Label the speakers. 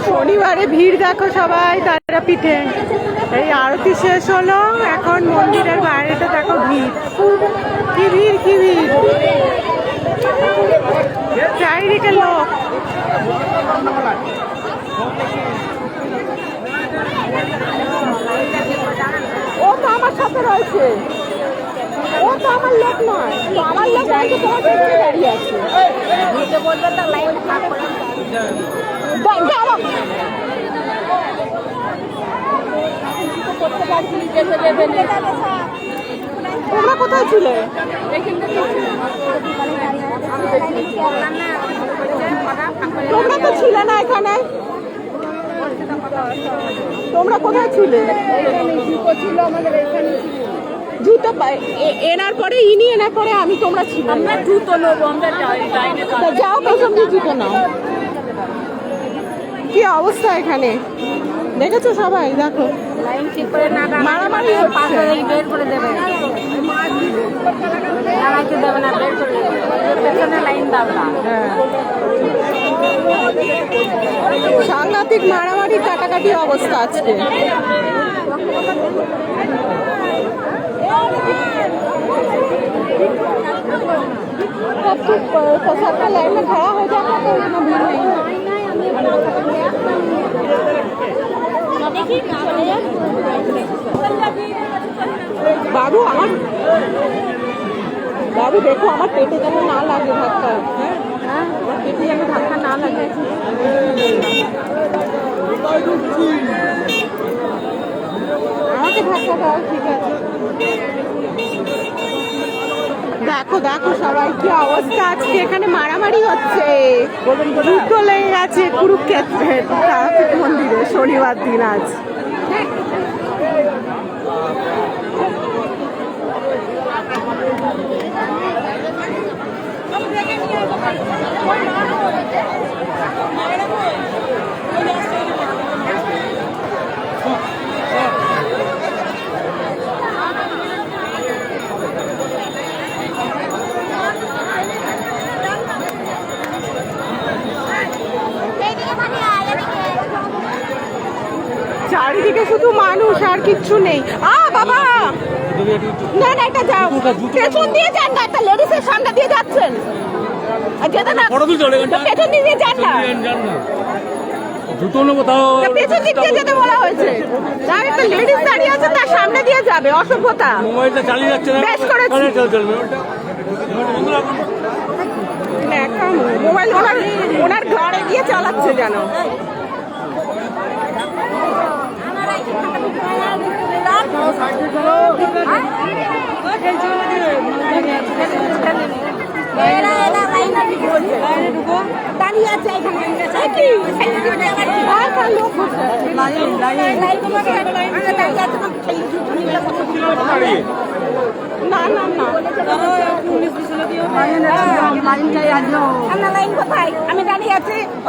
Speaker 1: শনিবারে ভিড় দেখো সবাই তারাপীঠে। এই আরতি শেষ হলো, এখন মন্দিরের বাইরেটা দেখো ভিড়, কি ভিড় কি ভিড়, চারিদিকে লোক। ও তো আমার সাথে রয়েছে, ও তো আমার লোক নয়, তো আমার লোক রয়েছে, তোমার পেছনে দাঁড়িয়ে আছে। তোমরা কোথায় ছিলে? তোমরা তো ছিলে না এখানে, তোমরা কোথায় ছিলে? জুতো এনার পরে ইনি এনার পরে আমি, তোমরা ছিল। আমরা জুতো নেবো, আমরা যাও পেছন দিয়ে জুতো নাও। কি অবস্থা এখানে দেখেছো সবাই, দেখো মারামারি হচ্ছে।
Speaker 2: বের করে দেবে, দাঁড়াইতে দেবে না, বের করে দেবে, পেছনে লাইন দাও না।
Speaker 1: সাংঘাতিক মারামারি কাটাকাটি অবস্থা আজকে। सबका लाइन में खड़ा हो जाता तो इतना भीड़ नहीं। बाबू আমার, बाबू देखो আমার পেটে যেন না লাগে ধাক্কা। হ্যাঁ আমার পেটে যেন ধাক্কা না লাগে। আমাকে ধাক্কা দাও, ঠিক আছে। দেখো দেখো সবাই কি অবস্থা আজকে, এখানে মারামারি হচ্ছে, যুদ্ধ লেগে গেছে কুরুক্ষেত্রে তারাপীঠ মন্দিরে শনিবার দিন আজ। চারিদিকে শুধু মানুষ আর কিচ্ছু নেই। বাবা না না, এটা যাও, পেছন দিয়ে যান না, একটা লেডিসের সামনে দিয়ে যাচ্ছেন, যেতে না, পেছন দিয়ে যান না, পেছন দিক দিয়ে যেতে বলা হয়েছে। তার একটা লেডিস দাঁড়িয়ে আছে, তার সামনে দিয়ে যাবে, অসভ্যতা। মোবাইলটা চালিয়ে যাচ্ছে না, বেশ করেছে। মোবাইল ওনার ঘরে গিয়ে চালাচ্ছে যেন। দাঁড়িয়ে আছে এখানে, না না না, লাইন কোথায়? আমি দাঁড়িয়ে আছি।